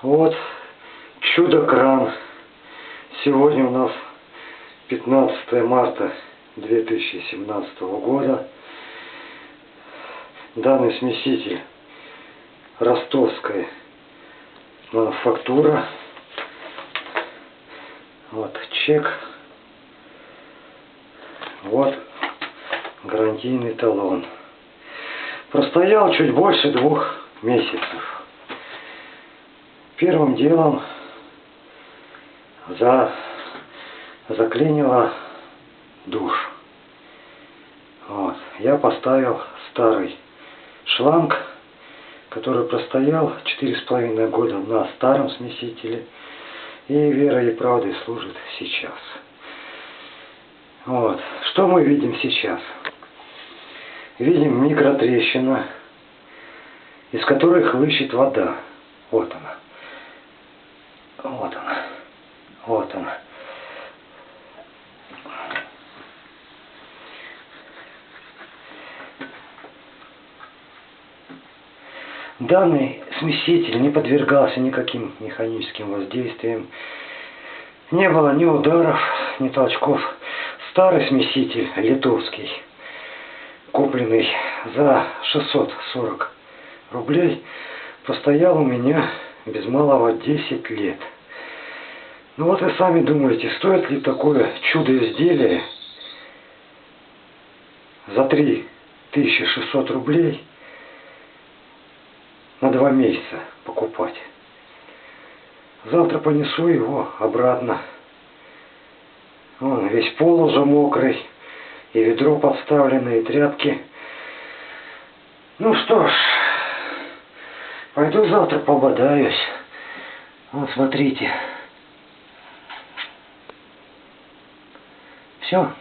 Вот чудо-кран. Сегодня у нас 15 марта 2017 года. Данный смеситель ростовская мануфактура. Вот чек. Вот гарантийный талон. Простоял чуть больше 2 месяцев. Первым делом заклинило душ. Вот. Я поставил старый шланг, который простоял 4,5 года на старом смесителе, и верой и правдой служит сейчас. Вот. Что мы видим сейчас? Видим микротрещину, из которой хлыщет вода. Вот она. Вот она. Вот она. Данный смеситель не подвергался никаким механическим воздействиям. Не было ни ударов, ни толчков. Старый смеситель, литовский, купленный за 640 рублей, простоял у меня без малого 10 лет. Ну вот и сами думаете, стоит ли такое чудо-изделие за 3600 рублей на 2 месяца покупать. Завтра понесу его обратно. Вон, весь пол уже мокрый, и ведро подставлено, и тряпки. Ну что ж, пойду завтра пободаюсь. Вот смотрите. Все.